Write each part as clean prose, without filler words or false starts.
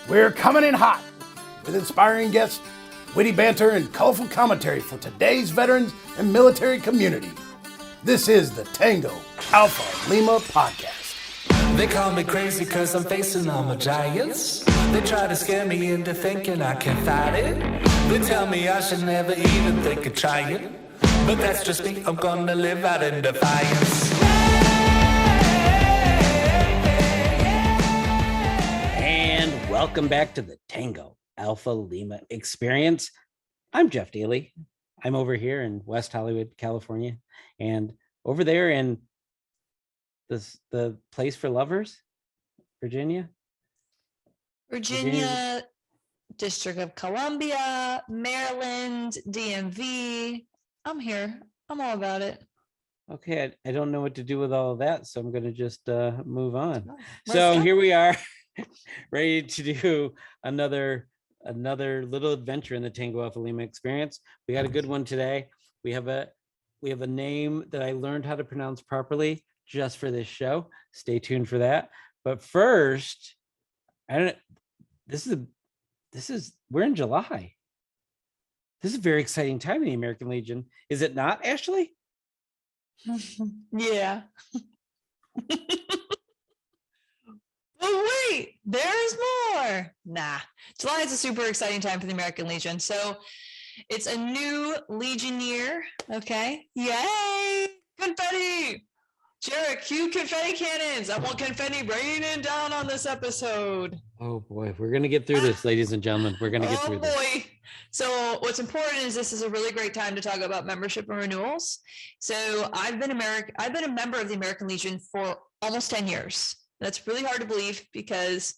We're coming in hot with inspiring guests, witty banter, and colorful commentary for today's veterans and military community. This is the Tango Alpha Lima podcast. They call me crazy cause I'm facing all my giants. They try to scare me into thinking I can fight it. They tell me I should never even think of trying. But that's just me, I'm gonna live out in defiance. And welcome back to the Tango Alpha Lima experience. I'm Jeff Daly. I'm over here in West Hollywood, California, and over there in the place for lovers, Virginia, District of Columbia, Maryland, DMV. I'm here. I'm all about it. Okay, I don't know what to do with all of that, so I'm going to just move on. Let's go. Here we are, ready to do another little adventure in the Tango Alpha Lima experience. We got a good one today. We have a name that I learned how to pronounce properly just for this show. Stay tuned for that. But first, we're in July. This is a very exciting time in the American Legion. Is it not, Ashley? Yeah. But wait, there's more. Nah. July is a super exciting time for the American Legion. So it's a new Legion year. Okay. Yay! Confetti! Jarek, cue confetti cannons. I want confetti raining down on this episode. Oh boy, we're gonna get through this, ladies and gentlemen. We're gonna get through this. Oh boy. So what's important is this is a really great time to talk about membership and renewals. So I've been a member of the American Legion for almost 10 years. That's really hard to believe because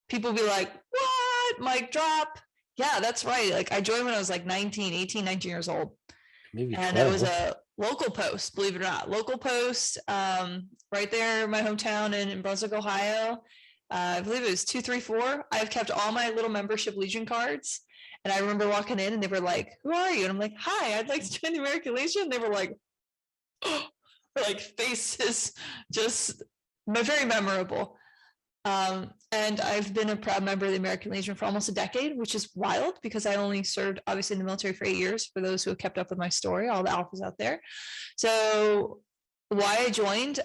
people be like, what? Mic drop. Yeah, that's right. Like I joined when I was like 19 years old. Maybe and 12. it was a local post, believe it or not. Local post right there in my hometown in Brunswick, Ohio. I believe it was 234. I've kept all my little membership Legion cards. And I remember walking in and they were like, who are you? And I'm like, hi, I'd like to join the American Legion. And they were like, oh, like faces, just very memorable. And I've been a proud member of the American Legion for almost a decade, which is wild because I only served obviously in the military for 8 years. For those who have kept up with my story, all the alphas out there. So why I joined,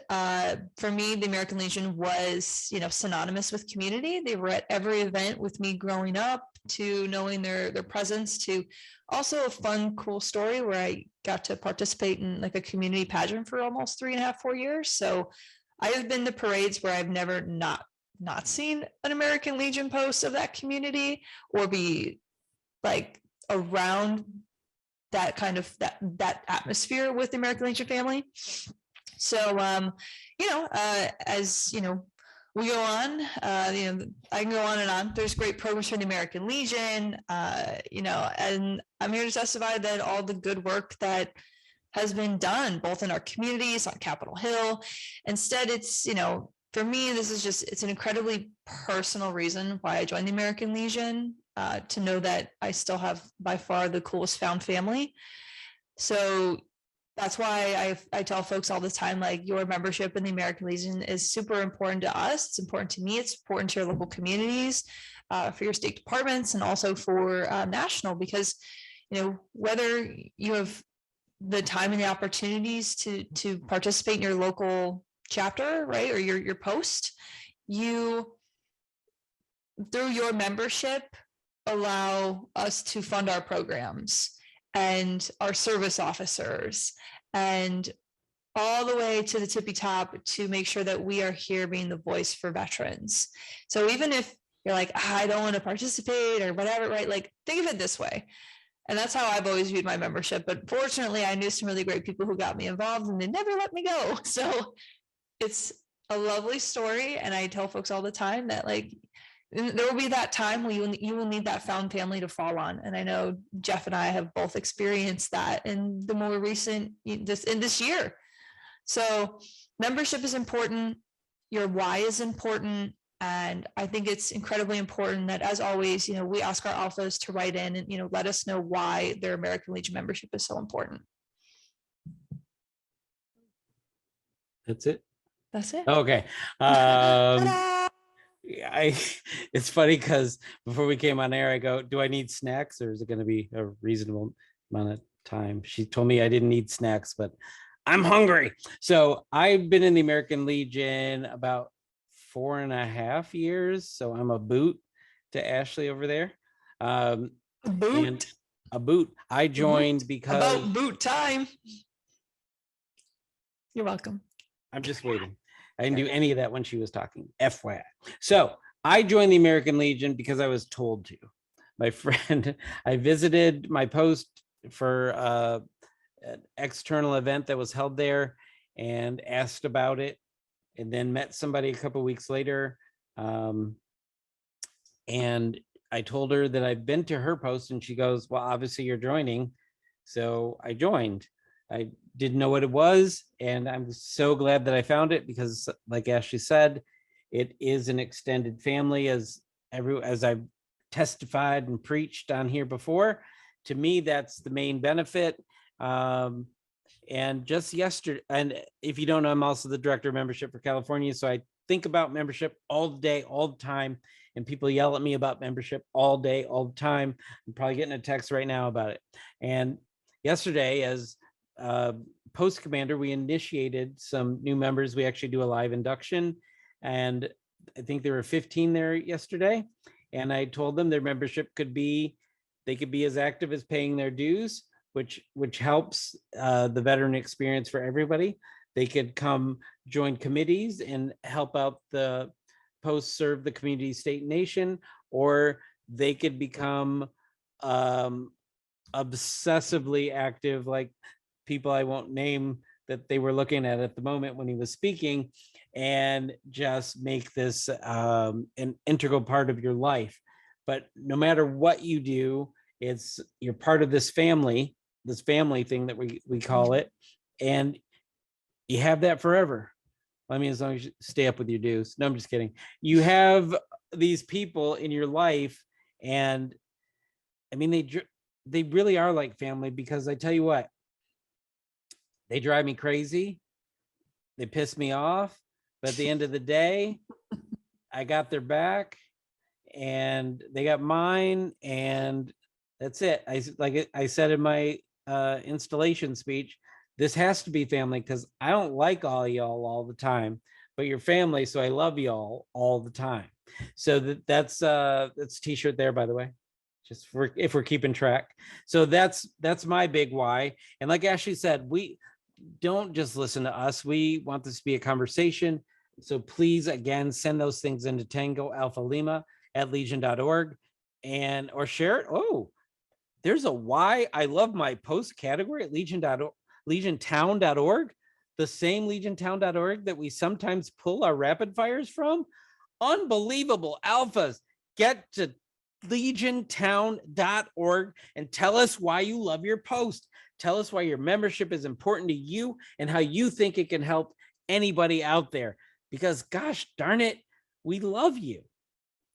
for me, the American Legion was, synonymous with community. They were at every event with me growing up, to knowing their presence, to also a fun, cool story where I got to participate in like a community pageant for almost 3.5, 4 years. So I have been to parades where I've never not seen an American Legion post of that community or be like around that kind of that atmosphere with the American Legion family. So, as we go on, I can go on and on. There's great programs for the American Legion, and I'm here to testify that all the good work that has been done both in our communities on Capitol Hill. Instead, it's, for me, it's an incredibly personal reason why I joined the American Legion, to know that I still have by far the coolest found family. So that's why I tell folks all the time, like, your membership in the American Legion is super important to us. It's important to me. It's important to your local communities, for your state departments, and also for national, because, whether you have the time and the opportunities to participate in your local chapter, right, or your post, you, through your membership, allow us to fund our programs and our service officers, and all the way to the tippy top to make sure that we are here being the voice for veterans. So even if you're like, I don't want to participate or whatever, right? Like, think of it this way. And that's how I've always viewed my membership. But fortunately, I knew some really great people who got me involved and they never let me go. So it's a lovely story. And I tell folks all the time that, like, there will be that time where you will need that found family to fall on. And I know Jeff and I have both experienced that in the more recent, this year. So membership is important. Your why is important. And I think it's incredibly important that, as always, we ask our alphas to write in and, let us know why their American Legion membership is so important. That's it. That's it. Okay. It's funny because before we came on air, I go, do I need snacks or is it going to be a reasonable amount of time? She told me I didn't need snacks, but I'm hungry. So I've been in the American Legion about 4.5 years. So I'm a boot to Ashley over there. A boot? And a boot. I joined because about boot time. You're welcome. I'm just waiting. I didn't do any of that when she was talking. FYI. So I joined the American Legion because I was told to. My friend, I visited my post for an external event that was held there and asked about it, and then met somebody a couple of weeks later. And I told her that I've been to her post, and she goes, well, obviously you're joining. So I joined. I didn't know what it was, and I'm so glad that I found it because, like Ashley said, it is an extended family, as I've testified and preached on here before. To me, that's the main benefit. And just yesterday, and if you don't know, I'm also the director of membership for California, so I think about membership all day, all the time, and people yell at me about membership all day, all the time. I'm probably getting a text right now about it. And yesterday, as post commander, we initiated some new members. We actually do a live induction, and I think there were 15 there yesterday. And I told them their membership could be as active as paying their dues, which helps the veteran experience for everybody. They could come join committees and help out the post, serve the community, state, nation, or they could become obsessively active, like people I won't name that they were looking at the moment when he was speaking, and just make this an integral part of your life. But no matter what you do, you're part of this family thing that we call it, and you have that forever. I mean, as long as you stay up with your dues. No, I'm just kidding. You have these people in your life, and I mean, they really are like family, because I tell you what, they drive me crazy. They piss me off. But at the end of the day, I got their back and they got mine, and that's it. I said in my installation speech, this has to be family, because I don't like all y'all all the time, but you're family, so I love y'all all the time. So that's t-shirt there, by the way, just if we're keeping track. So that's my big why. And like Ashley said, we don't just listen to us. We want this to be a conversation. So please, again, send those things into Tango Alpha Lima at legion.org or share it. Oh, there's a why I love my post category at legiontown.org, the same legiontown.org that we sometimes pull our rapid fires from. Unbelievable alphas. Get to legiontown.org and tell us why you love your post. Tell us why your membership is important to you and how you think it can help anybody out there, because gosh darn it, we love you.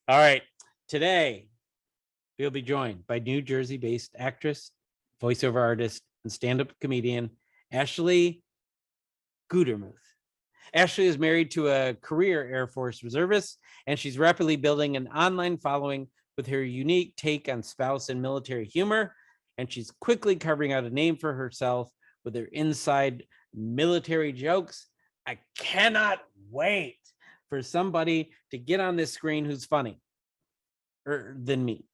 All right, today we'll be joined by New Jersey-based actress, voiceover artist, and stand-up comedian, Ashley Gutermuth. Ashley is married to a career Air Force reservist, and she's rapidly building an online following with her unique take on spouse and military humor. And she's quickly carving out a name for herself with her inside military jokes. I cannot wait for somebody to get on this screen who's funny than me.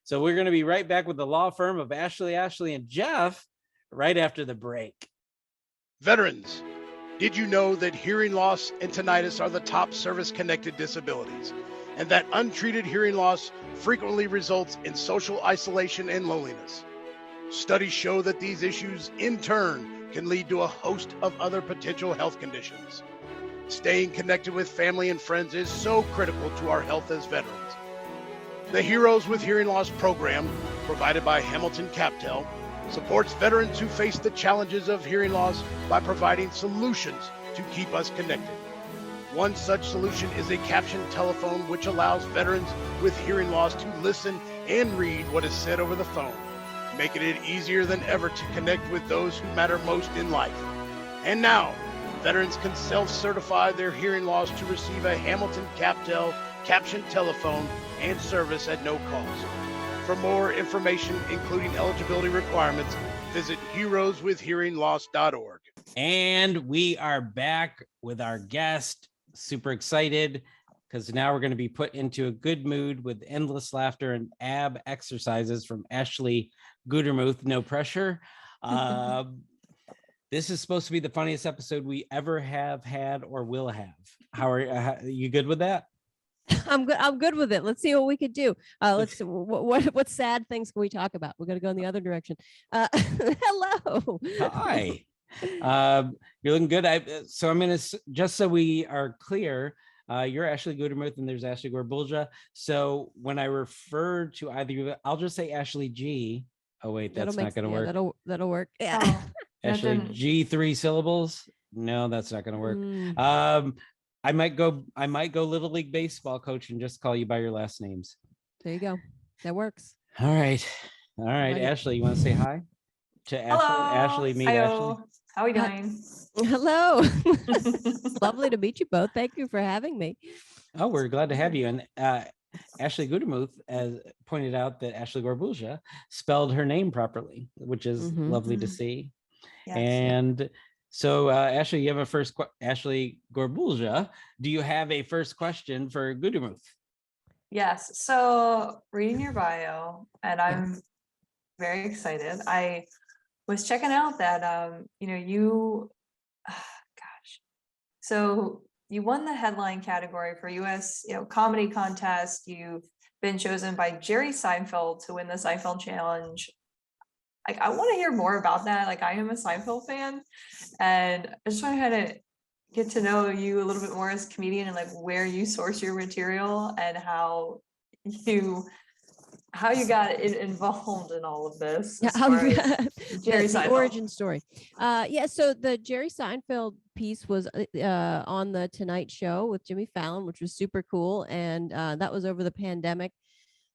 So we're going to be right back with the law firm of Ashley, and Jeff right after the break. Veterans, did you know that hearing loss and tinnitus are the top service-connected disabilities, and that untreated hearing loss frequently results in social isolation and loneliness? Studies show that these issues, in turn, can lead to a host of other potential health conditions. Staying connected with family and friends is so critical to our health as veterans. The Heroes with Hearing Loss program, provided by Hamilton Captel, supports veterans who face the challenges of hearing loss by providing solutions to keep us connected. One such solution is a captioned telephone, which allows veterans with hearing loss to listen and read what is said over the phone, making it easier than ever to connect with those who matter most in life. And now, veterans can self-certify their hearing loss to receive a Hamilton Captel captioned telephone, and service at no cost. For more information, including eligibility requirements, visit heroeswithhearingloss.org. And we are back with our guest. Super excited because now we're going to be put into a good mood with endless laughter and ab exercises from Ashley Gutermuth. No pressure. This is supposed to be the funniest episode we ever have had or will have. How are you good with that? I'm good. I'm good with it. Let's see what we could do. What sad things can we talk about? We're going to go in the other direction. Hello. Hi. You're looking good. So I'm going to, just so we are clear, you're Ashley Gutermuth and there's Ashley Gutermuth. So when I refer to either of you, I'll just say Ashley G. Oh wait, that's not going to work. That'll work. Yeah. Oh, Ashley nothing. G, 3 syllables. No, that's not going to work. I might go Little League baseball coach and just call you by your last names. There you go. That works. All right. Like it. Ashley, you want to say hi to Ashley? Hello. Ashley, meet Hi-yo. Ashley. How are we doing? Hello. Lovely to meet you both. Thank you for having me. Oh, we're glad to have you. And Ashley Gutermuth has pointed out that Ashley Gutermuth spelled her name properly, which is lovely to see. Yes. And so, Ashley, you have a first Ashley Gutermuth. Do you have a first question for Gutermuth? Yes. So reading your bio, and I'm very excited. I was checking out that so you won the headline category for US comedy contest. You've been chosen by Jerry Seinfeld to win the Seinfeld Challenge. Like, I want to hear more about that. Like, I am a Seinfeld fan, and I just want to kind of get to know you a little bit more as a comedian and like where you source your material and how you got involved in all of this. Yeah, as far as Jerry the Seinfeld. origin story. So the Jerry Seinfeld piece was on the Tonight Show with Jimmy Fallon, which was super cool, and that was over the pandemic.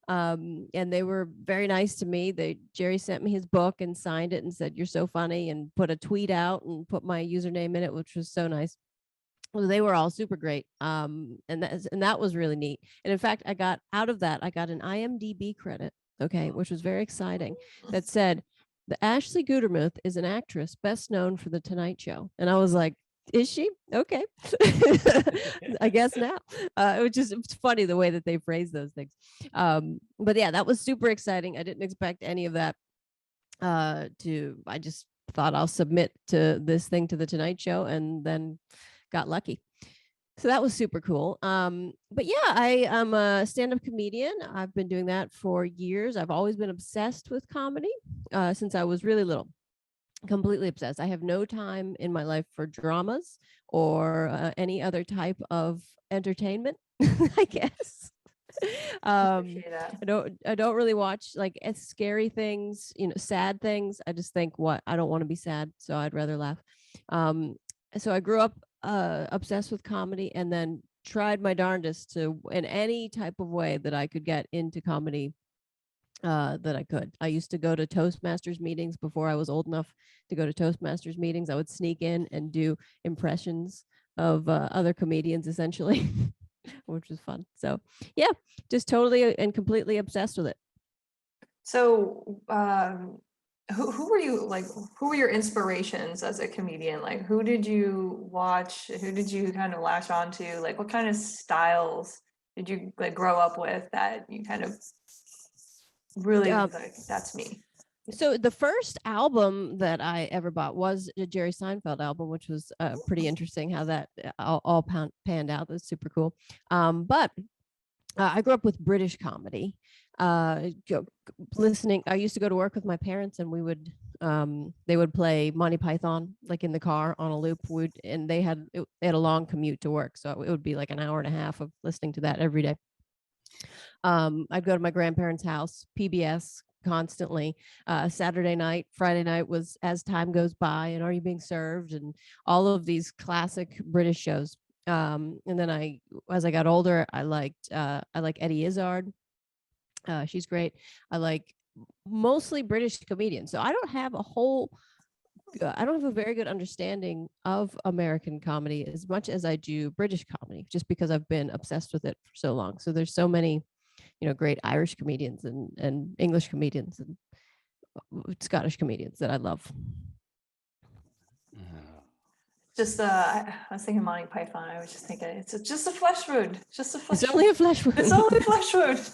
And they were very nice to me. Jerry sent me his book and signed it and said, "You're so funny," and put a tweet out and put my username in it, which was so nice. Well, they were all super great. And that was really neat. And in fact, I got an IMDb credit, which was very exciting, that said, "The Ashley Gutermuth is an actress best known for the Tonight Show." And I was like, is she? Okay. I guess now. It's funny the way that they phrase those things. But yeah, that was super exciting. I didn't expect any of that. I just thought I'll submit to this thing to the Tonight Show, and then got lucky. So that was super cool. But yeah, I am a stand-up comedian. I've been doing that for years. I've always been obsessed with comedy since I was really little. Completely obsessed. I have no time in my life for dramas or any other type of entertainment, I guess. Appreciate that. I don't really watch like scary things, sad things. I just think, I don't want to be sad, so I'd rather laugh. So I grew up obsessed with comedy, and then tried my darndest to, in any type of way that I could get into comedy, that I could. I used to go to Toastmasters meetings before I was old enough to go to Toastmasters meetings. I would sneak in and do impressions of other comedians, essentially, which was fun. So yeah, just totally and completely obsessed with it. So who were you like? Who were your inspirations as a comedian? Like, who did you watch? Who did you kind of latch onto? Like, what kind of styles did you like grow up with that you kind of really like, that's me? So the first album that I ever bought was a Jerry Seinfeld album, which was pretty interesting how that all panned out. That's super cool. But I grew up with British comedy. Listening, I used to go to work with my parents, and they would play Monty Python like in the car on a loop. And they had a long commute to work, so it would be like an hour and a half of listening to that every day. I'd go to my grandparents' house, PBS constantly. Saturday night, Friday night was As Time Goes By and Are You Being Served, and all of these classic British shows. And then as I got older, I like Eddie Izzard. She's great. I like mostly British comedians. So I don't have a whole I don't have a very good understanding of American comedy as much as I do British comedy, just because I've been obsessed with it for so long. So there's so many, great Irish comedians and English comedians and Scottish comedians that I love. Just I was thinking Monty Python. I was just thinking it's just a flesh wound. Just a flesh. It's only a flesh wound. It's only a flesh wound.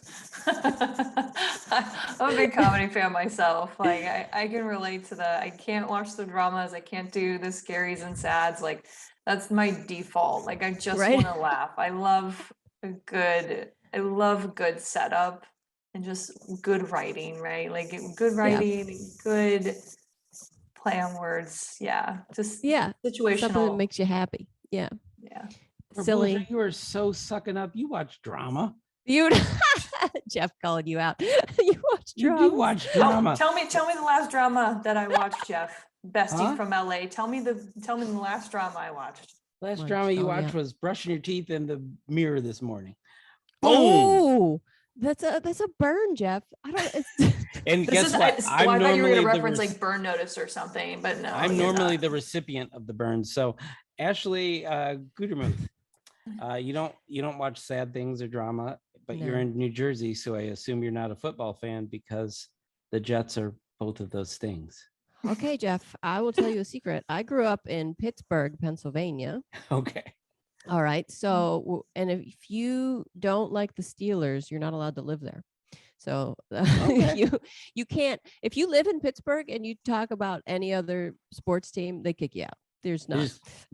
I'm a big comedy fan myself. Like I can relate to that. I can't watch the dramas. I can't do the scaries and sads. Like that's my default. Like I just Right. want to laugh. I love good setup and just good writing, right? Like good writing, good play on words. Yeah. Just Yeah. Something that situational. makes you happy. Yeah. Yeah. Silly. You are so sucking up. You watch drama. You Jeff calling you out. You watch You drama. do watch Oh, drama. tell me the last drama that I watched, Jeff. Bestie Huh? from LA. Tell me the last drama I watched. Last Watch- drama you oh, watched yeah. was brushing your teeth in the mirror this morning. Boom. Oh, that's a burn, Jeff. I don't. It's, And This guess is, what? I thought you were normally gonna the reference rec- like Burn Notice or something, but no. I'm you're normally not. the recipient of the burn. So Ashley Gutermuth, you don't watch sad things or drama, but you're No. in New Jersey, so I assume you're not a football fan because the Jets are both of those things. okay, Jeff. I will tell you a secret. I grew up in Pittsburgh, Pennsylvania. Okay. All right. So, and if you don't like the Steelers, you're not allowed to live there. So Okay. you can't. If you live in Pittsburgh and you talk about any other sports team, they kick you out. There's not.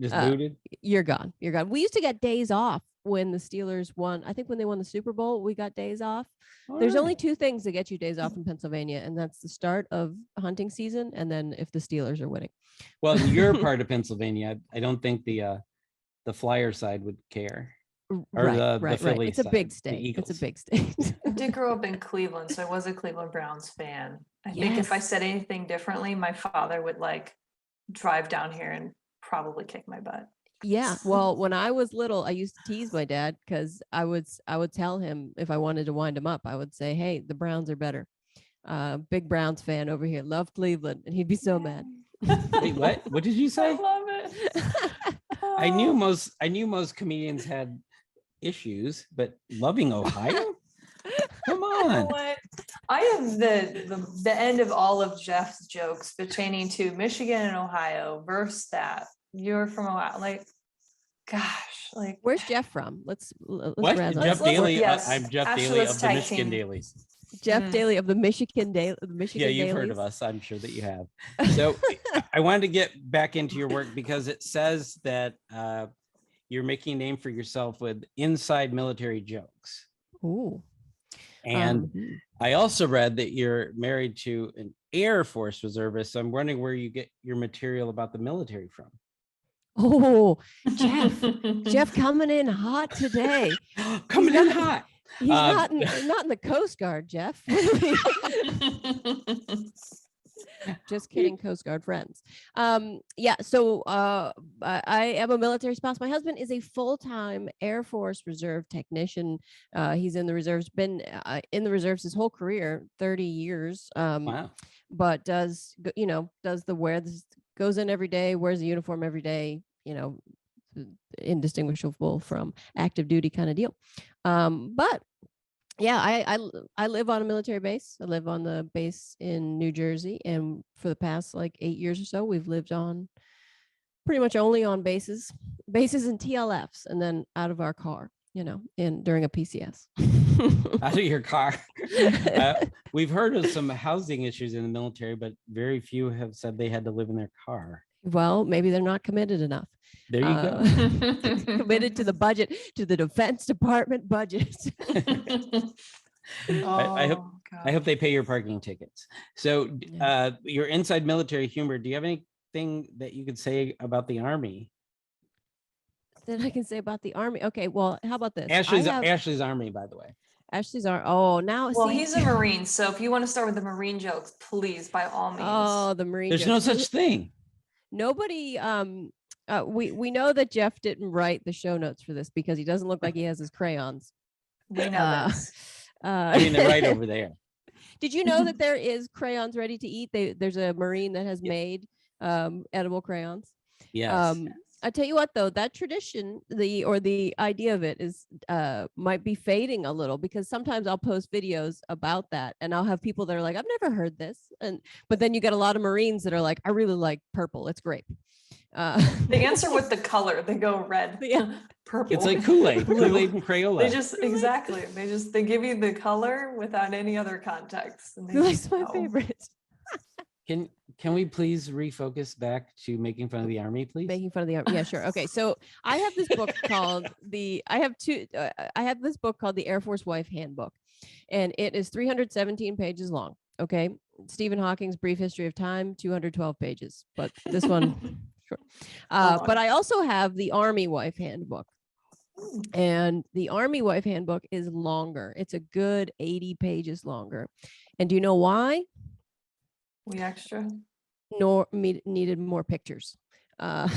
Just Uh, booted. You're gone. You're gone. We used to get days off when the Steelers won. I think when they won the Super Bowl, we got days off. There's only two things that get you days off in Pennsylvania, and that's the start of hunting season, and then if the Steelers are winning. Well, in your part of Pennsylvania, I don't think the Flyer side would care. Or the Philly It's a side, big the state. It's a Eagles. big state. I did grow up in Cleveland, so I was a Cleveland Browns fan. I think if I Yes. said anything differently, my father would like drive down here and probably kick my butt. Yeah. Well, when I was little, I used to tease my dad because I would tell him if I wanted to wind him up, I would say, "Hey, the Browns are better." Big Browns fan over here. Love Cleveland, and he'd be so mad. Wait, what? What did you I say? love it. I knew most comedians had issues, but loving Ohio? Come You know on. what? I am the end of all of Jeff's jokes pertaining to Michigan and Ohio versus that. You're from Ohio. Like, gosh, like Where's Jeff from? Let's What? razz on Jeff that. Daly? Yes. I'm Jeff Ashley, Daly let's of the tag Michigan team. Dailies. Jeff Mm. Daly of the Michigan Yeah, you've heard of Dailies. us. I'm sure that you have. So I wanted to get back into your work because it says that you're making a name for yourself with inside military jokes. Ooh. And I also read that you're married to an Air Force reservist. So I'm wondering where you get your material about the military from. Oh, Jeff coming in hot today. Coming in hot. He's not in the Coast Guard, Jeff. Just kidding, Coast Guard friends. Yeah, so I am a military spouse. My husband is a full-time Air Force Reserve technician. He's in the reserves, been in the reserves his whole career, 30 years. Wow. But does the wear, goes in every day, wears a uniform every day, indistinguishable from active duty kind of deal. But yeah, I live on a military base. I live on the base in New Jersey, and for the past like 8 years or so, we've lived on pretty much only on bases and TLFs, and then out of our car, during a PCS. Out of your car. We've heard of some housing issues in the military, but very few have said they had to live in their car. Well, maybe they're not committed enough. There you go. Committed to the budget, to the Defense Department budget. I hope they pay your parking tickets. So Yeah. your inside military humor, do you have anything that you could say about the Army? That I can say about the Army. Okay, well, how about this? Ashley's Army, by the way. Ashley's are. Oh, now Well, see, he's a Marine, so if you want to start with the Marine jokes, please, by all means. oh, the Marine. There's no jokes. such thing. Nobody. We know that Jeff didn't write the show notes for this because he doesn't look like he has his crayons. We know this. I mean, they're right over there. Did you know that there is crayons ready to eat? There's a Marine that has made edible crayons. Yes. I tell you what, though, that tradition, the idea of it is might be fading a little, because sometimes I'll post videos about that and I'll have people that are like, I've never heard this. But then you get a lot of Marines that are like, I really like purple. It's grape. They answer with the color. They go red, purple. It's like Kool-Aid, Kool-Aid and Crayola. They just exactly. They give you the color without any other context. And That's my favorite. Can we please refocus back to making fun of the Army, please? Making fun of the Army. Yeah, sure. Okay, so I have this book called I have this book called the Air Force Wife Handbook, and it is 317 pages long. Okay, Stephen Hawking's Brief History of Time, 212 pages, but this one, sure. But I also have the Army Wife Handbook, and the Army Wife Handbook is longer. It's a good 80 pages longer, and do you know why? We extra. Needed more pictures. I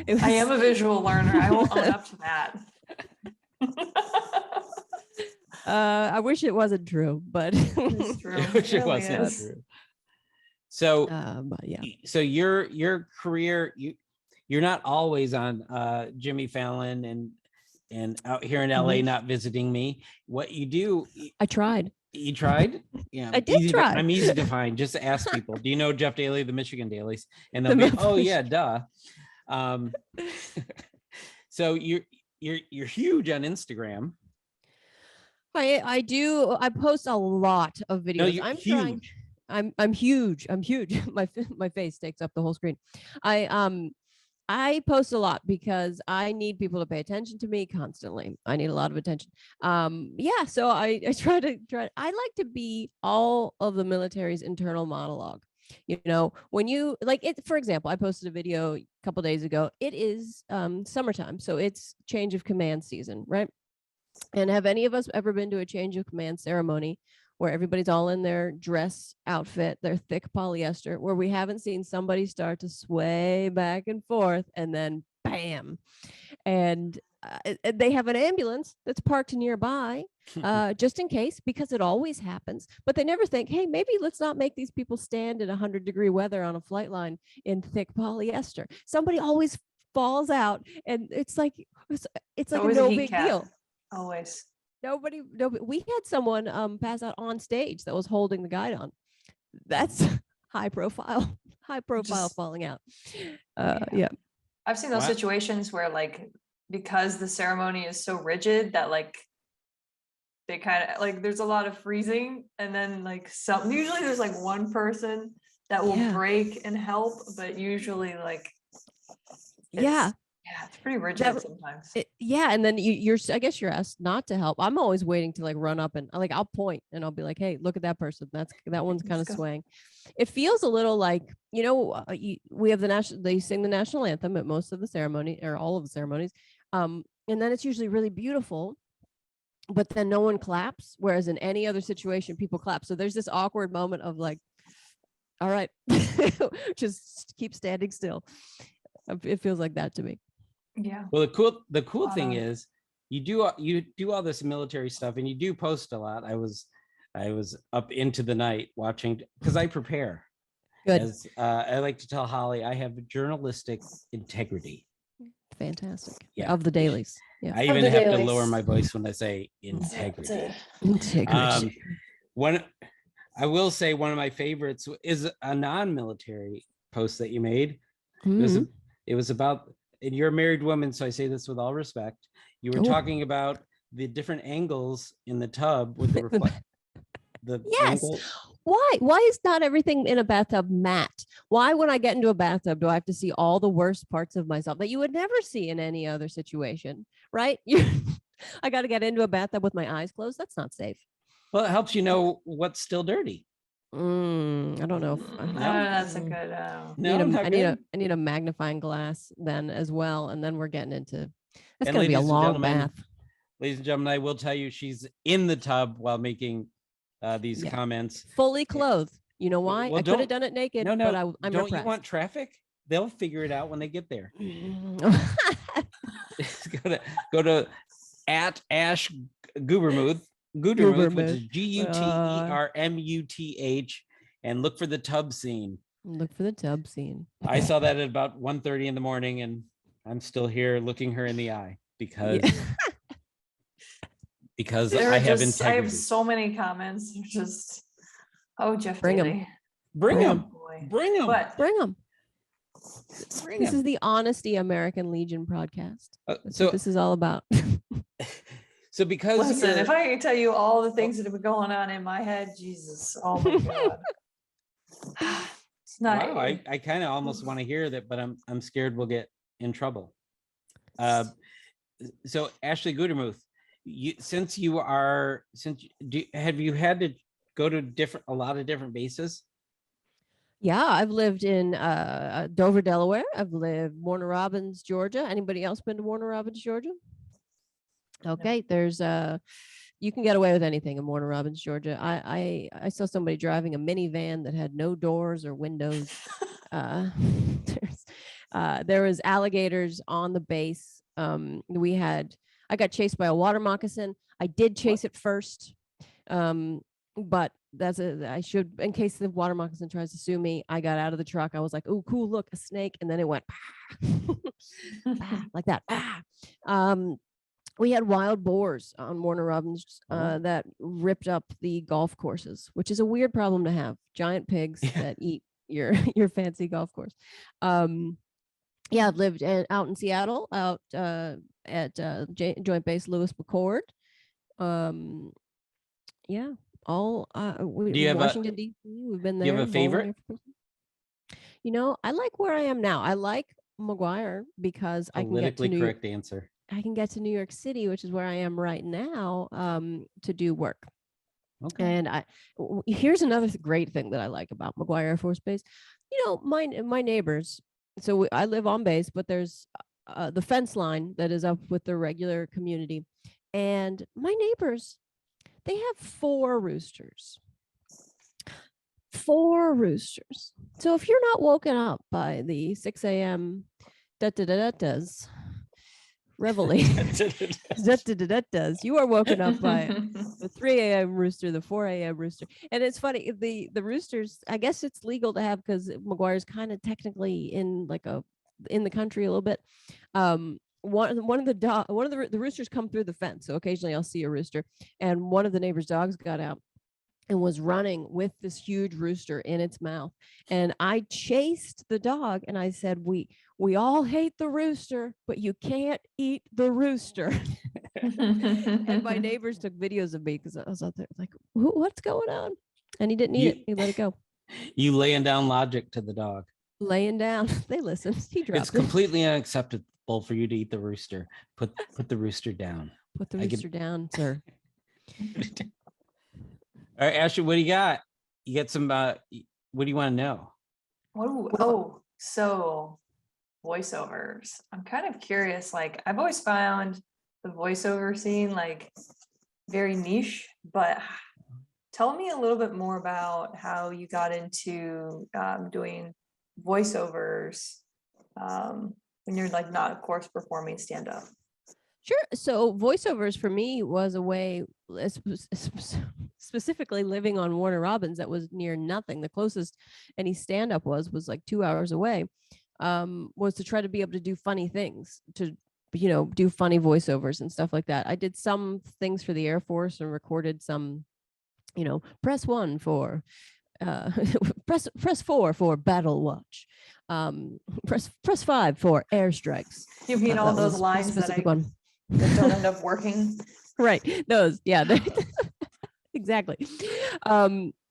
am a visual learner. I will own up to that. I wish it wasn't true, but It's true. I wish it really wasn't is. true. So, but yeah, so your career, you're not always on Jimmy Fallon and out here in LA, not visiting me. What you do? I tried. You tried? Yeah, I did try. I'm easy to find. Just ask people. Do you know Jeff Daly, the Michigan Dailies? And they'll be, oh yeah, duh. So you're huge on Instagram. I do. I post a lot of videos. No, you're I'm huge. trying. I'm huge. I'm huge. My face takes up the whole screen. I post a lot because I need people to pay attention to me constantly. I need a lot of attention. Yeah, so I try. I like to be all of the military's internal monologue. You know, when you like it, for example, I posted a video a couple days ago. It is summertime, so it's change of command season, right? And have any of us ever been to a change of command ceremony where everybody's all in their dress outfit, their thick polyester, where we haven't seen somebody start to sway back and forth and then bam. And they have an ambulance that's parked nearby just in case, because it always happens. But they never think, hey, maybe let's not make these people stand in 100-degree weather on a flight line in thick polyester. Somebody always falls out, and it's like a no big deal. Always. Nobody. We had someone pass out on stage that was holding the guide on. That's high profile falling out. Yeah. I've seen those situations where, like, because the ceremony is so rigid that, like, they kind of like there's a lot of freezing, and then like usually there's like one person that will break and help, but usually like it's pretty rigid sometimes. And then I guess you're asked not to help. I'm always waiting to like run up and like I'll point and I'll be like, hey, look at that person. That one's kind of swaying. It feels a little like, you know, we have they sing the national anthem at most of the ceremony, or all of the ceremonies, and then it's usually really beautiful, but then no one claps. Whereas in any other situation, people clap. So there's this awkward moment of like, all right, just keep standing still. It feels like that to me. Yeah. Well, the cool thing is you do all this military stuff, and you do post a lot. I was up into the night watching, because I prepare. Good. As I like to tell Holly, I have journalistic integrity. Fantastic. Yeah. Of the dailies. Yeah. I even have to lower my voice when I say integrity. I will say one of my favorites is a non-military post that you made. Mm-hmm. It was about, and you're a married woman, so I say this with all respect. You were talking about the different angles in the tub with the yes. angle. Why is not everything in a bathtub matte? Why, when I get into a bathtub, do I have to see all the worst parts of myself that you would never see in any other situation? Right? I got to get into a bathtub with my eyes closed. That's not safe. Well, it helps you know what's still dirty. I don't know. That's a good. I need a magnifying glass then as well, and then we're getting into. That's gonna be a long bath. Ladies and gentlemen, I will tell you, she's in the tub while making these comments, fully clothed. You know why? Well, I could have done it naked. No, but I'm don't repressed. You want traffic? They'll figure it out when they get there. go to at Ash Gutermuth, which is Gutermuth, and look for the tub scene. Look for the tub scene. I saw that at about 1:30 in the morning, and I'm still here looking her in the eye because because There I are have just, I have integrity. so many comments. Just, oh, Jeff Bring 'em. Daly. Bring Bring him. Boy. Bring him. But Bring them. Bring This him. is the Honesty American Legion podcast. That's So what this is all about. so because listen, you're, if I can tell you all the things that have been going on in my head, Jesus, oh my God. It's not. wow, I kind of almost want to hear that, but I'm scared we'll get in trouble. So Ashley Gutermuth, since have you had to go to a lot of different bases? Yeah, I've lived in Dover, Delaware. I've lived Warner Robins, Georgia. Anybody else been to Warner Robins, Georgia? Okay, there's you can get away with anything in Warner Robins, Georgia. I saw somebody driving a minivan that had no doors or windows. There was alligators on the base. I got chased by a water moccasin. I did chase it first. But I should, in case the water moccasin tries to sue me, I got out of the truck. I was like, oh, cool, look, a snake. And then it went like that. We had wild boars on Warner Robins that ripped up the golf courses, which is a weird problem to have. Giant pigs that eat your fancy golf course. Yeah, I've lived out in Seattle, out at Joint Base Lewis McChord. Yeah, all Do you have Washington D.C. We've been there. Do you have a favorite? I like where I am now. I like McGuire because I can get to Politically correct answer. I can get to New York City, which is where I am right now, to do work. Okay. And here's another great thing that I like about McGuire Air Force Base. My neighbors. So I live on base, but there's the fence line that is up with the regular community, and my neighbors, they have 4 roosters. 4 roosters. So if you're not woken up by the 6 a.m. da-da-da-da-das reveille, da-da-da-da-das, you are woken up by the 3 a.m. rooster, the 4 a.m. rooster. And it's funny, the roosters, I guess it's legal to have because McGuire's kind of technically in the country a little bit. One of the roosters come through the fence, so occasionally I'll see a rooster, and one of the neighbor's dogs got out and was running with this huge rooster in its mouth, and I chased the dog and I said, we all hate the rooster, but you can't eat the rooster. And my neighbors took videos of me because I was out there like, what's going on? And he didn't eat it. He let it go. You laying down logic to the dog. Laying down. They listened. He dropped It's completely unacceptable for you to eat the rooster. Put the rooster down. Put the rooster down, sir. All right, Ashley, what do you got? You get some, what do you want to know? So voiceovers. I'm kind of curious. Like, I've always found the voiceover scene like very niche, but tell me a little bit more about how you got into doing voiceovers when you're like not, of course, performing stand-up. Sure. So voiceovers for me was a way, specifically living on Warner Robins, that was near nothing. The closest any stand-up was like 2 hours away, was to try to be able to do funny things, to do funny voiceovers and stuff like that. I did some things for the Air Force and recorded some, press 1 for press 4 for battle watch, press 5 for airstrikes. You mean all those lines that don't end up working? Right, those, yeah. Exactly.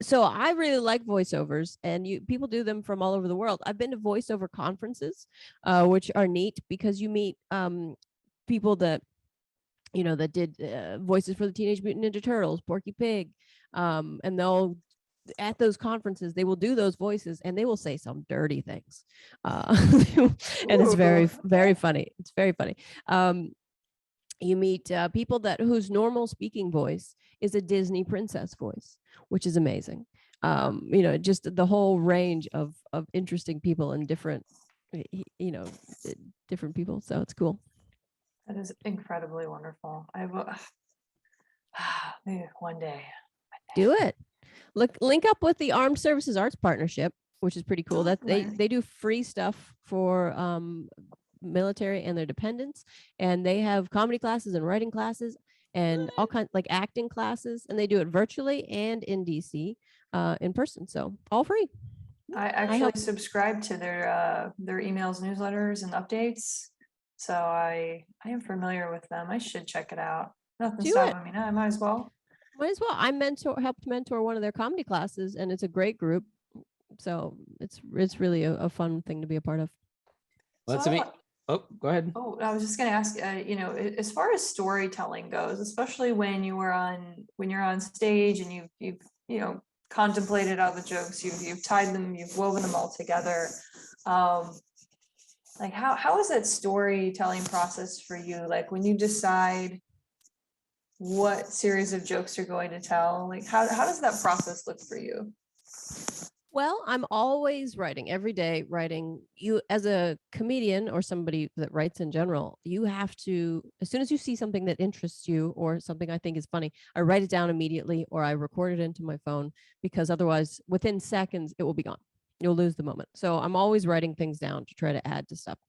So I really like voiceovers, and people do them from all over the world. I've been to voiceover conferences, which are neat because you meet people that that did voices for the Teenage Mutant Ninja Turtles, Porky Pig, and they'll, at those conferences, they will do those voices and they will say some dirty things, and it's very, very funny. It's very funny. You meet people whose normal speaking voice is a Disney princess voice, which is amazing. Just the whole range of interesting people and different people. So it's cool. That is incredibly wonderful. Maybe one day. Do it. Link up with the Armed Services Arts Partnership. which is pretty cool. Oh, That nice. they do free stuff for military and their dependents, and they have comedy classes and writing classes and all kinds like acting classes, and they do it virtually and in DC in person, so all free. I actually help- subscribe to their emails, newsletters, and updates. So I am familiar with them. I should check it out. Nothing Do stopping me now. I might as well. Might as well. I helped mentor one of their comedy classes, and it's a great group, so it's really a fun thing to be a part of. Let's So I meet. wa- Oh, go ahead. Oh, I was just gonna ask, as far as storytelling goes, especially when you're on stage and you've contemplated all the jokes, you've tied them, you've woven them all together. Like how is that storytelling process for you? Like when you decide what series of jokes you're going to tell, like how does that process look for you? Well, I'm always writing every day. You as a comedian or somebody that writes in general, you have to, as soon as you see something that interests you or something I think is funny, I write it down immediately or I record it into my phone, because otherwise within seconds it will be gone. You'll lose the moment. So I'm always writing things down to try to add to stuff.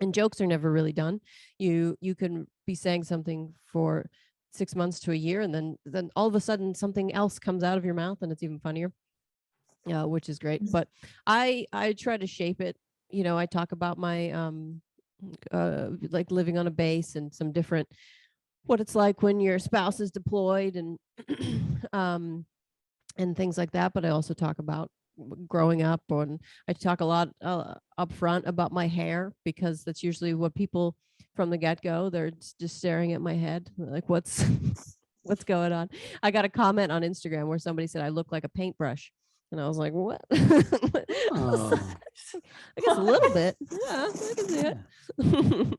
And jokes are never really done. You can be saying something for 6 months to a year, and then all of a sudden something else comes out of your mouth and it's even funnier. Which is great. But I try to shape it. I talk about my like living on a base and some different, what it's like when your spouse is deployed and and things like that. But I also talk about growing up, and I talk a lot up front about my hair, because that's usually what people from the get-go, they're just staring at my head like, what's what's going on. I got a comment on Instagram where somebody said I look like a paintbrush. And I was like, what? Oh. I guess a little bit. Yeah, I can see it.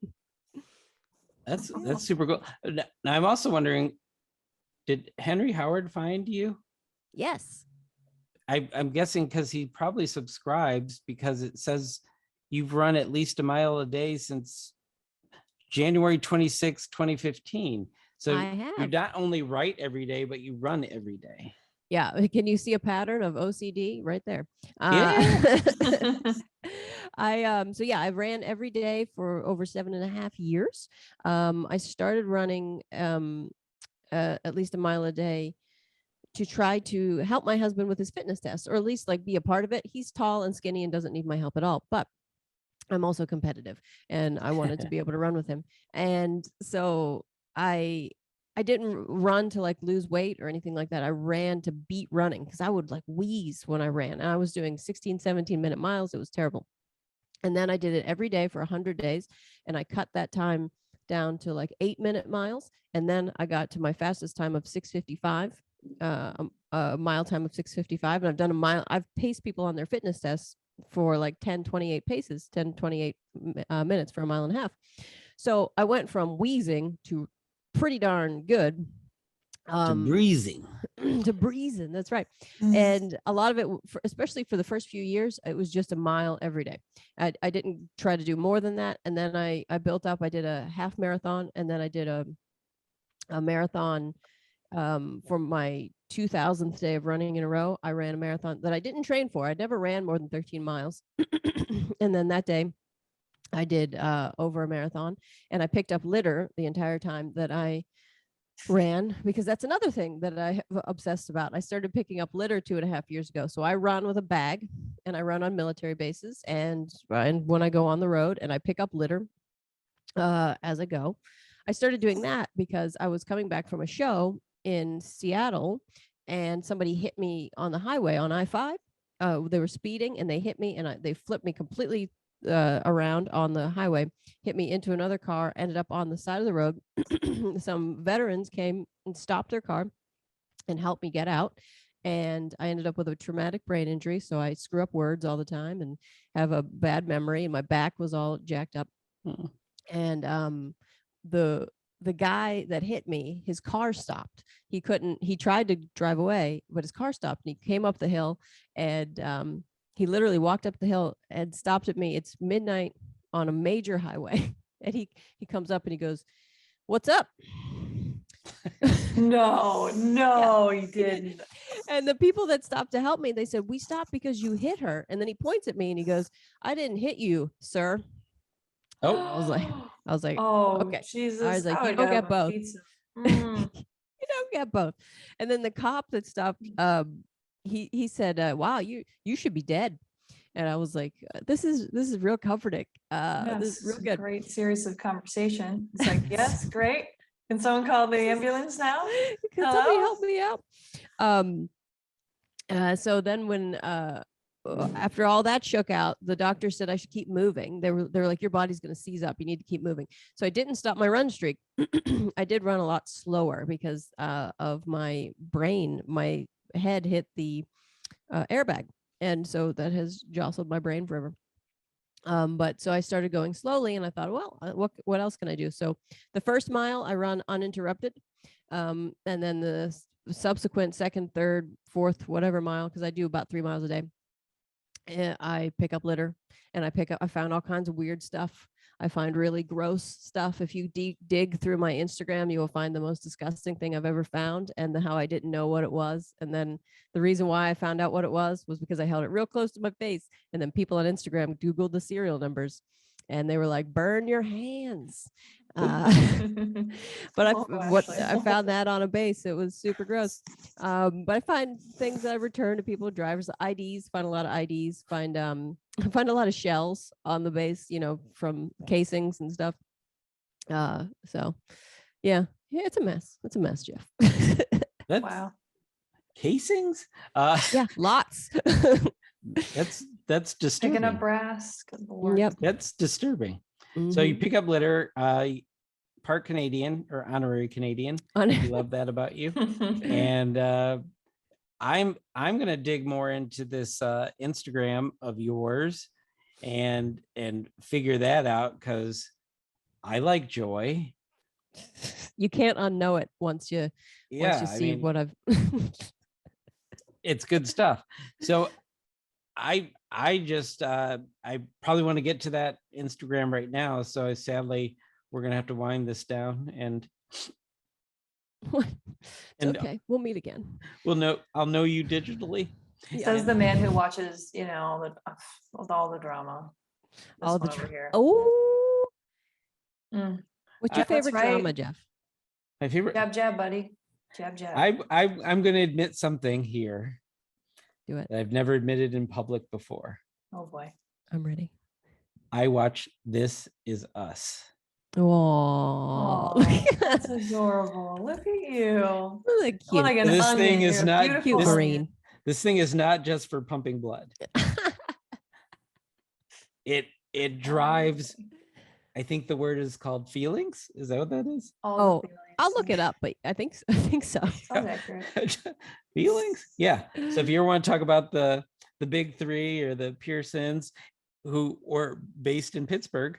That's super cool. Now I'm also wondering, did Henry Howard find you? Yes. I'm guessing because he probably subscribes, because it says you've run at least a mile a day since January 26, 2015. So I you have. not only write every day, but you run every day. Yeah. Can you see a pattern of OCD right there? Yeah. I ran every day for over 7.5 years. I started running at least a mile a day to try to help my husband with his fitness test, or at least like be a part of it. He's tall and skinny and doesn't need my help at all, but I'm also competitive and I wanted to be able to run with him. And so I didn't run to like lose weight or anything like that. I ran to beat running, because I would like wheeze when I ran, and I was doing 16, 17-minute miles. It was terrible. And then I did it every day for 100 days, and I cut that time down to like 8-minute miles. And then I got to my fastest time of 6:55, a mile time of 6:55. And I've done a mile. I've paced people on their fitness tests for like 10:28 paces, 10:28 minutes for a mile and a half. So I went from wheezing to pretty darn good. Breezing. To breezing, that's right. And a lot of it, especially for the first few years, it was just a mile every day. I didn't try to do more than that. And then I built up. I did a half marathon, and then I did a marathon for my 2000th day of running in a row. I ran a marathon that I didn't train for. I never ran more than 13 miles. And then that day I did over a marathon, and I picked up litter the entire time that I ran, because that's another thing that I have obsessed about. I started picking up litter 2.5 years ago. So I run with a bag, and I run on military bases, and when I go on the road, and I pick up litter as I go. I started doing that because I was coming back from a show in Seattle, and somebody hit me on the highway on I-5. They were speeding, and they hit me, and they flipped me completely around on the highway, hit me into another car, ended up on the side of the road. Some veterans came and stopped their car and helped me get out. And I ended up with a traumatic brain injury. So I screw up words all the time and have a bad memory, and my back was all jacked up. And the guy that hit me, his car stopped. He tried to drive away, but his car stopped, and he came up the hill, and he literally walked up the hill and stopped at me. It's midnight on a major highway. And he comes up and he goes, "What's up?" No, you didn't. And the people that stopped to help me, they said, we stopped because you hit her. And then he points at me and he goes, I didn't hit you, sir. Oh, I was like, Oh, okay. Jesus. I was like, you would don't get get him a both. pizza. You don't get both. And then the cop that stopped, he said, wow, you should be dead. And I was like, this is real comforting. This is real good. Great series of conversation. It's like, yes, great. Can someone call the ambulance now? Can somebody help me out? So then when after all that shook out, the doctor said I should keep moving. They were like, your body's going to seize up. You need to keep moving. So I didn't stop my run streak. I did run a lot slower because of my brain. My head hit the airbag. And so that has jostled my brain forever. But so I started going slowly and I thought, well, what else can I do? So the first mile I run uninterrupted. And then the subsequent second, third, fourth, whatever mile, because I do about 3 miles a day. And I pick up litter and I found all kinds of weird stuff. I find really gross stuff. If you dig through my Instagram, you will find the most disgusting thing I've ever found and how I didn't know what it was. And then the reason why I found out what it was because I held it real close to my face. And then people on Instagram Googled the serial numbers and they were like, burn your hands. But I found that on a base. It was super gross. But I find things that I return to people, drivers, IDs, find a lot of IDs, find a lot of shells on the base, from casings and stuff. So yeah, it's a mess. It's a mess, Jeff. Wow. Casings? Yeah, lots. That's disturbing. Picking up brass. Good Lord. Yep. That's disturbing. So you pick up litter, part Canadian or honorary Canadian. I love that about you. And I'm gonna dig more into this Instagram of yours and figure that out because I like joy. You can't unknow it once you see what I've it's good stuff. So I probably want to get to that Instagram right now. So sadly, we're gonna have to wind this down and okay. We'll meet again. I'll know you digitally. Says the man who watches, with all the drama. All the over here. Oh. What's your That's favorite right. drama, Jeff? My favorite. Jab, jab, buddy. Jab, jab. I'm going to admit something here. Do it. That I've never admitted in public before. Oh boy. I'm ready. I watch This Is Us. Oh, that's adorable. Look at you. Look cute. Like this thing is not cute green. This thing is not just for pumping blood. It drives. I think the word is called feelings. Is that what that is? I'll look it up, but I think so. Sounds accurate. Feelings? Yeah. So if you ever want to talk about the big three or the Pearsons who were based in Pittsburgh,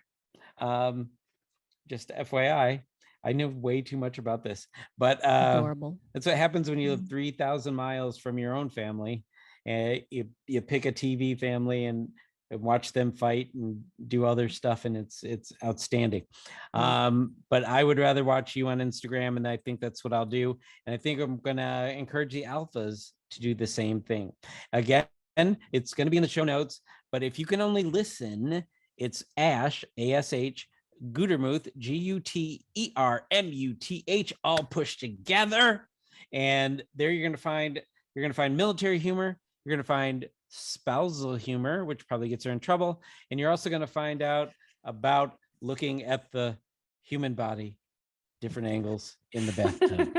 just FYI, I know way too much about this, but adorable. That's what happens when you live 3,000 miles from your own family, and you pick a TV family and watch them fight and do other stuff, and it's outstanding. But I would rather watch you on Instagram, and I think that's what I'll do. And I think I'm gonna encourage the alphas to do the same thing. Again, it's gonna be in the show notes, but if you can only listen, it's Ash, ASH, Gutermuth, Gutermuth, all pushed together. And there you're gonna find military humor, you're gonna find spousal humor, which probably gets her in trouble, and you're also gonna find out about looking at the human body, different angles in the bathtub,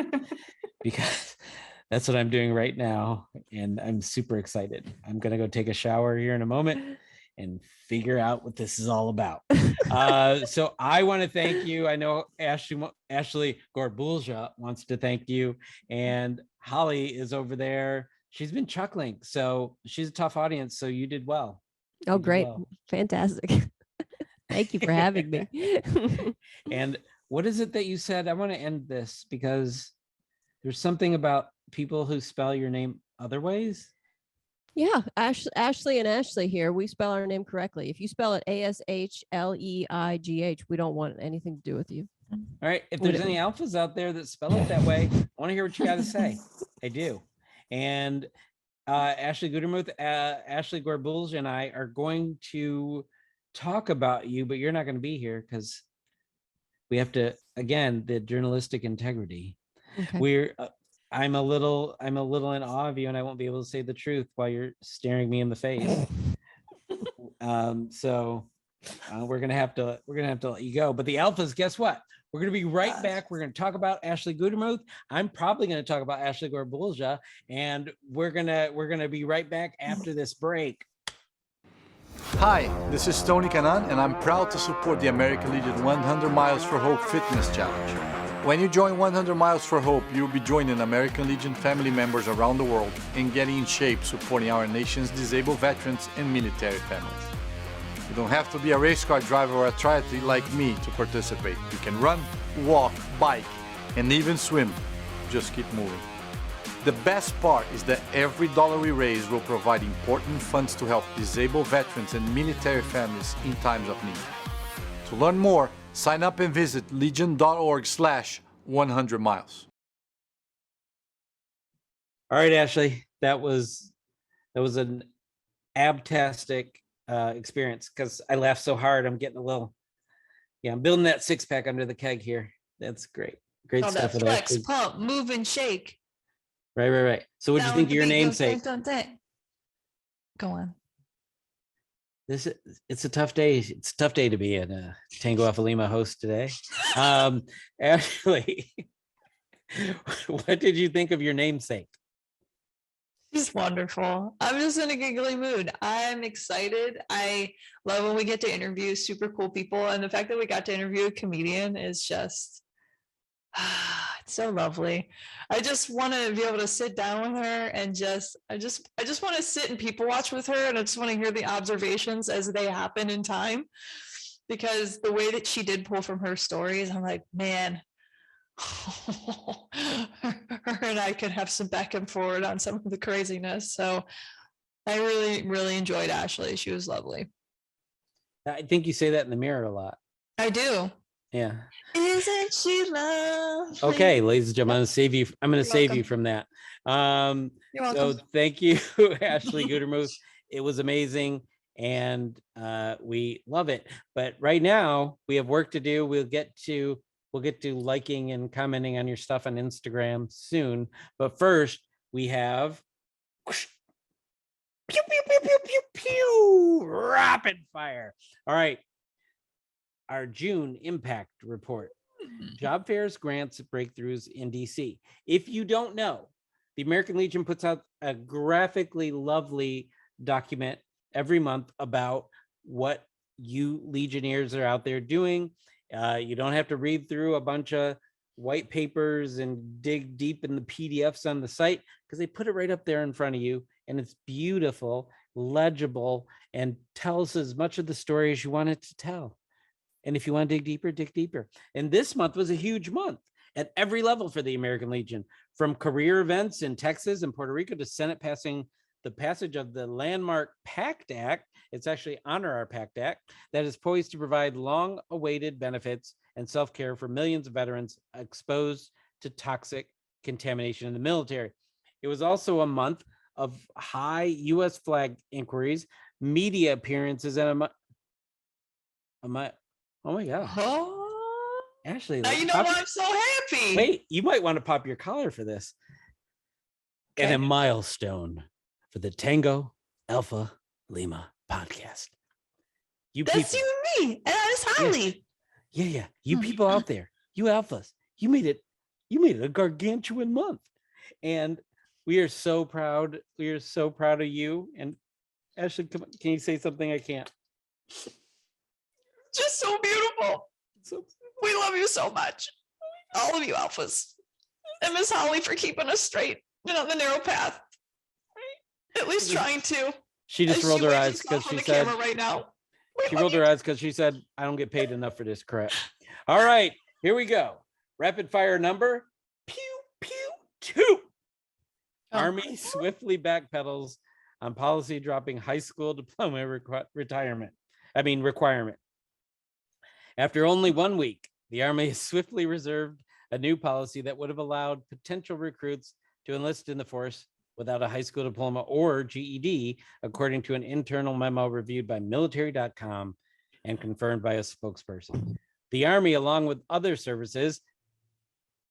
because that's what I'm doing right now, and I'm super excited. I'm gonna go take a shower here in a moment and figure out what this is all about. So I want to thank you. I know Ashley Gutermuth wants to thank you, and Holly is over there. She's been chuckling, so she's a tough audience. So you did well. Oh, great. Well. Fantastic. Thank you for having me. And what is it that you said? I want to end this because there's something about people who spell your name other ways. Yeah, Ashley and Ashley here. We spell our name correctly. If you spell it ASHLEIGH, we don't want anything to do with you. All right. If there's any alphas out there that spell it that way, I want to hear what you got to say. I do. And Ashley Gutermuth, Ashley Gutermuth and I are going to talk about you, but you're not going to be here because we have to, again, the journalistic integrity. Okay. I'm a little in awe of you, and I won't be able to say the truth while you're staring me in the face. So we're gonna have to let you go. But the alphas, guess what? We're gonna be right back. We're gonna talk about Ashley Gutermuth. I'm probably gonna talk about Ashley Gutermuth, and we're gonna be right back after this break. Hi, this is Tony Kanan, and I'm proud to support the American Legion 100 Miles for Hope Fitness Challenge. When you join 100 Miles for Hope, you'll be joining American Legion family members around the world and getting in shape supporting our nation's disabled veterans and military families. You don't have to be a race car driver or a triathlete like me to participate. You can run, walk, bike, and even swim. Just keep moving. The best part is that every dollar we raise will provide important funds to help disabled veterans and military families in times of need. To learn more, sign up and visit legion.org/100 miles. All right, Ashley, that was an abtastic experience because I laughed so hard. I'm getting a little, I'm building that six pack under the keg here. That's great. Great All stuff. that flex, pump, move, and shake. Right. So what'd you think of your namesake? Go on. It's a tough day. It's a tough day to be a Tango Alpha Lima host today. Ashley, what did you think of your namesake? She's wonderful. I'm just in a giggly mood. I'm excited. I love when we get to interview super cool people, and the fact that we got to interview a comedian is just it's so lovely. I just want to be able to sit down with her and I just want to sit and people watch with her, and I just want to hear the observations as they happen in time, because the way that she did pull from her stories, I'm like, man, her and I could have some back and forward on some of the craziness. So I really enjoyed Ashley. She was lovely. I think you say that in the mirror a lot. I do. Yeah. Isn't she lovely? Okay, ladies and gentlemen, I'm going to save you from that. You're welcome. So thank you, Ashley Gutermuth. It was amazing, and we love it. But right now we have work to do. We'll get to liking and commenting on your stuff on Instagram soon. But first, we have pew, pew, pew, pew, pew, pew, rapid fire. All right. Our June impact report. Job fairs, grants, breakthroughs in DC. If you don't know, the American Legion puts out a graphically lovely document every month about what you Legionnaires are out there doing. You don't have to read through a bunch of white papers and dig deep in the PDFs on the site, because they put it right up there in front of you, and it's beautiful, legible, and tells as much of the story as you want it to tell. And if you want to dig deeper, dig deeper. And this month was a huge month at every level for the American Legion, from career events in Texas and Puerto Rico to Senate passing the passage of the landmark PACT Act. It's actually Honor Our PACT Act, that is poised to provide long-awaited benefits and self-care for millions of veterans exposed to toxic contamination in the military. It was also a month of high U.S. flag inquiries, media appearances, and oh my God. Oh, Ashley, now you know why I'm so happy. Wait, you might want to pop your collar for this. Okay. And a milestone for the Tango Alpha Lima podcast. That's people, you and me, and Alice Holly. Yeah. You people out there, you alphas, you made it a gargantuan month. And we are so proud. We are so proud of you. And Ashley, can you say something? I can't. Just so beautiful. We love you so much. All of you alphas. And Miss Holly for keeping us straight and on the narrow path. At least trying to. She just rolled her eyes because she said right now. She rolled her eyes because she said, I don't get paid enough for this crap. All right, here we go. Rapid fire number pew pew 2. Army swiftly backpedals on policy dropping high school diploma requirement. After only 1 week, the Army has swiftly reserved a new policy that would have allowed potential recruits to enlist in the force without a high school diploma or GED, according to an internal memo reviewed by military.com and confirmed by a spokesperson. The Army, along with other services,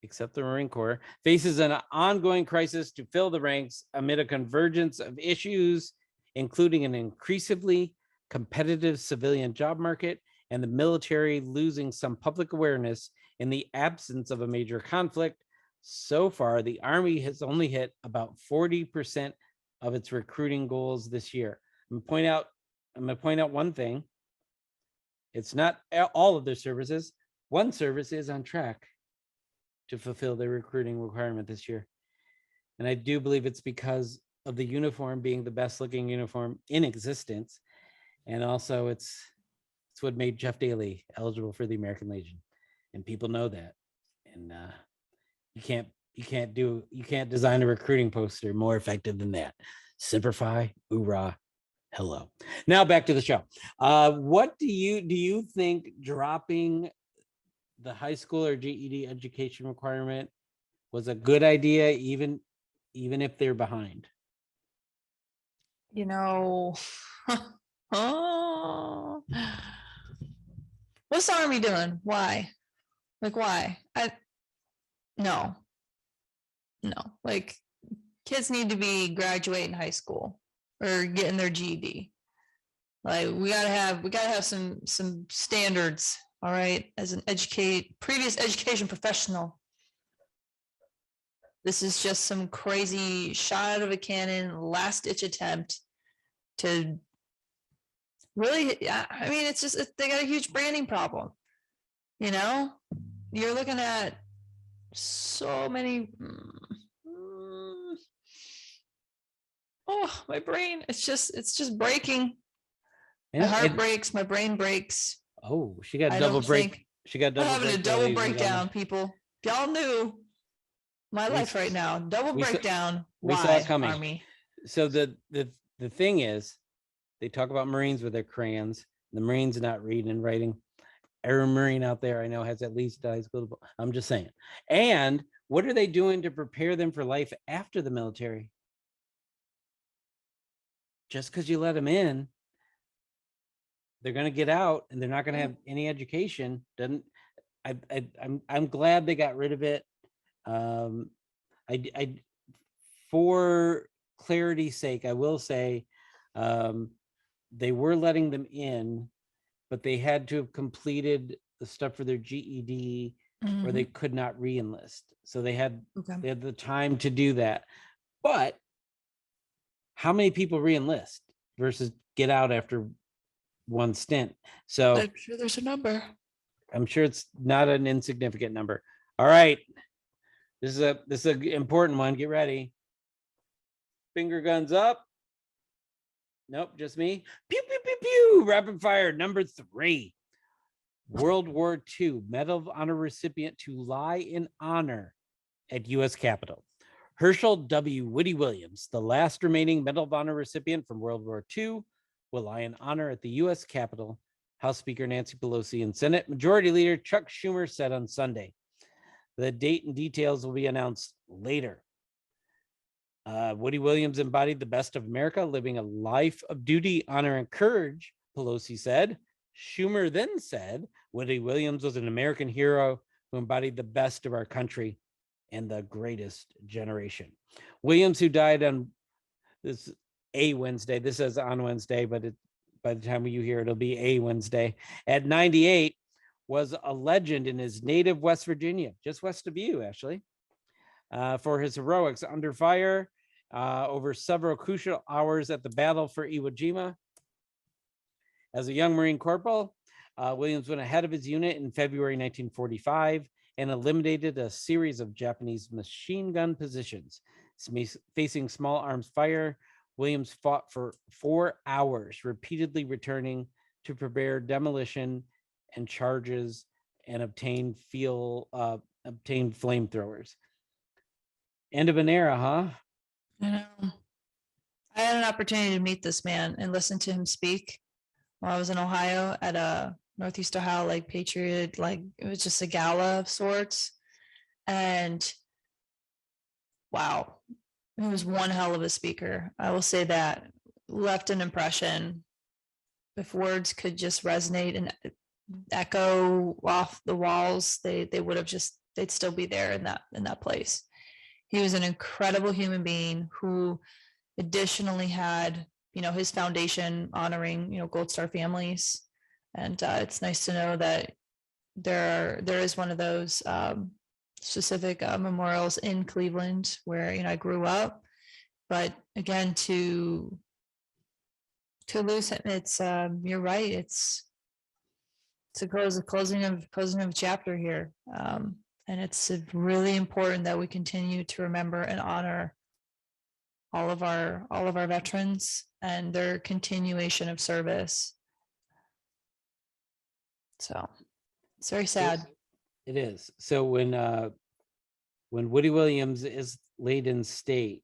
except the Marine Corps, faces an ongoing crisis to fill the ranks amid a convergence of issues, including an increasingly competitive civilian job market and the military losing some public awareness in the absence of a major conflict. So far, the Army has only hit about 40% of its recruiting goals this year. I'm going to point out one thing. It's not all of their services. One service is on track to fulfill their recruiting requirement this year. And I do believe it's because of the uniform being the best looking uniform in existence. And also it's what made Jeff Daly eligible for the American Legion. And people know that. And you can't design a recruiting poster more effective than that. Semper Fi, hoorah, hello. Now back to the show. What do you think dropping the high school or GED education requirement was a good idea, even if they're behind? You know, oh, what's the Army doing? Why? Like, why? No. Like, kids need to be graduating high school or getting their GED. Like, we gotta have some standards. All right, as an previous education professional, this is just some crazy shot out of a cannon, last ditch attempt to really, I mean, it's just, they got a huge branding problem. You know, you're looking at so many, oh, my brain, it's just breaking. My heart breaks, my brain breaks. Oh, she got double break. She got double. I'm having a double breakdown, people. If y'all knew my life right now, double breakdown. We saw it coming. Army? So the thing is, they talk about Marines with their crayons. The Marines not reading and writing. Every Marine out there I know has at least a high school. I'm just saying. And what are they doing to prepare them for life after the military? Just because you let them in, they're going to get out and they're not going to have any education. I'm glad they got rid of it. For clarity's sake, I will say they were letting them in, but they had to have completed the stuff for their GED or they could not re-enlist. So they had the time to do that. But how many people re-enlist versus get out after one stint? So I'm sure there's a number. I'm sure it's not an insignificant number. All right. This is an important one. Get ready. Finger guns up. Nope, just me. Pew, pew, pew, pew. Rapid fire. Number 3. World War II Medal of Honor recipient to lie in honor at U.S. Capitol. Herschel W. Whitty Williams, the last remaining Medal of Honor recipient from World War II, will lie in honor at the U.S. Capitol, House Speaker Nancy Pelosi and Senate Majority Leader Chuck Schumer said on Sunday. The date and details will be announced later. Whitty Williams embodied the best of America, living a life of duty, honor, and courage, Pelosi said. Schumer then said Whitty Williams was an American hero who embodied the best of our country and the greatest generation. Williams, who died on Wednesday, this says on Wednesday, but by the time you hear it, it'll be a Wednesday, at 98, was a legend in his native West Virginia, just west of you, Ashley, for his heroics under fire over several crucial hours at the battle for Iwo Jima. As a young Marine corporal, Williams went ahead of his unit in February 1945 and eliminated a series of Japanese machine gun positions. Facing small arms fire, Williams fought for 4 hours, repeatedly returning to prepare demolition and charges and obtain flamethrowers. End of an era, huh? I know. I had an opportunity to meet this man and listen to him speak while I was in Ohio at a Northeast Ohio like Patriot, like it was just a gala of sorts. And wow, He was one hell of a speaker. I will say that. Left an impression. If words could just resonate and echo off the walls, they would have just, they'd still be there in that place. He was an incredible human being who additionally had, his foundation honoring, Gold Star families. And it's nice to know that there is one of those specific memorials in Cleveland where, I grew up. But again, to lose him, it's you're right. It's a closing of a chapter here. And it's really important that we continue to remember and honor all of our veterans and their continuation of service. So it's very sad. It is. So when Woody Williams is laid in state,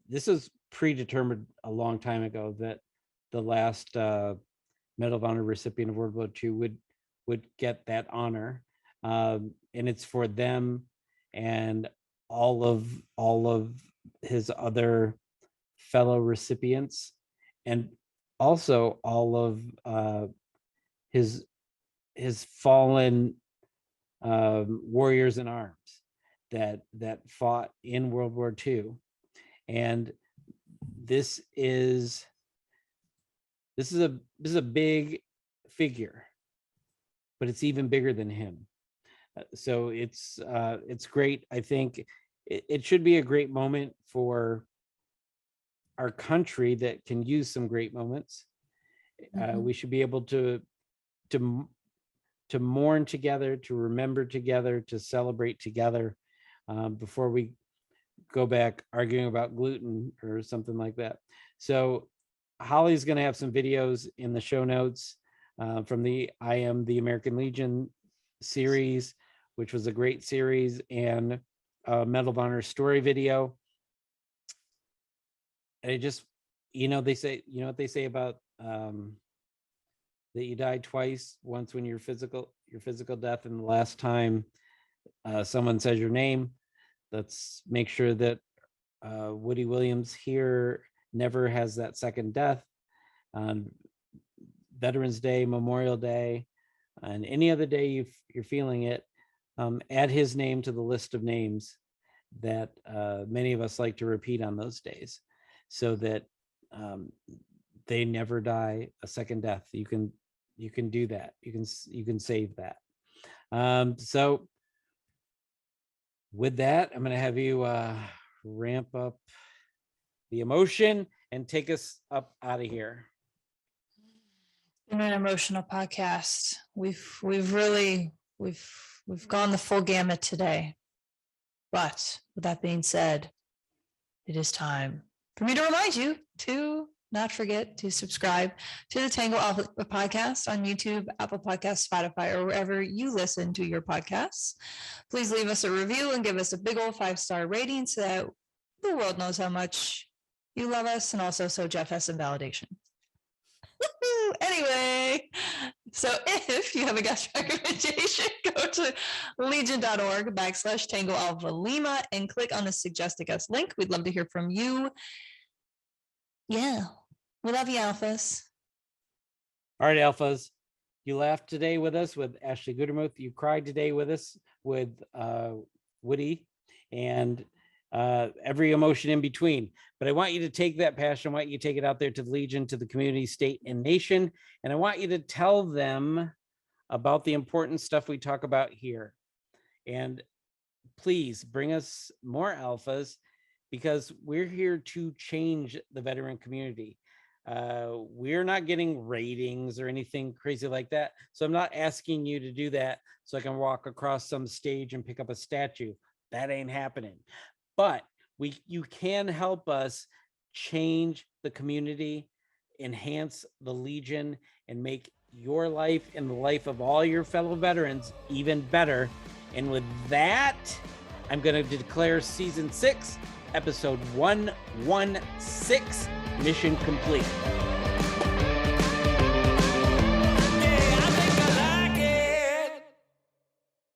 this is predetermined a long time ago that the last Medal of Honor recipient of World War II would get that honor, and it's for them and all of his other fellow recipients, and also all of his fallen warriors in arms that fought in World War II. And this is a big figure, but it's even bigger than him. So it's great. I think it should be a great moment for our country that can use some great moments. We should be able to mourn together, to remember together, to celebrate together, before we go back arguing about gluten or something like that. So Holly's going to have some videos in the show notes from the I Am the American Legion series, which was a great series, and a Medal of Honor story video. And it just, they say, what they say about that you die twice, once when your physical death, and the last time someone says your name. Let's make sure that Woody Williams here never has that second death. On Veterans Day, Memorial Day, and any other day you're feeling it, add his name to the list of names that many of us like to repeat on those days, so that they never die a second death. You can do that. You can save that. So with that, I'm going to have you ramp up the emotion and take us up out of here. In an emotional podcast, we've gone the full gamut today. But with that being said, it is time for me to remind you to not forget to subscribe to the Tango Alpha podcast on YouTube, Apple Podcasts, Spotify, or wherever you listen to your podcasts. Please leave us a review and give us a big old 5-star rating so that the world knows how much you love us, and also so Jeff has some validation. Anyway, so if you have a guest recommendation, go to legion.org/Tango Alpha Lima and click on the suggest a guest link. We'd love to hear from you. Yeah, we love you, Alphas. All right, Alphas. You laughed today with us with Ashley Gutermuth. You cried today with us with Woody, and every emotion in between. But I want you to take that passion. I want you to take it out there to the Legion, to the community, state, and nation. And I want you to tell them about the important stuff we talk about here. And please bring us more alphas, because we're here to change the veteran community. We're not getting ratings or anything crazy like that. So I'm not asking you to do that so I can walk across some stage and pick up a statue. That ain't happening. But you can help us change the community, enhance the Legion, and make your life and the life of all your fellow veterans even better. And with that, I'm going to declare season 6, episode 116, mission complete.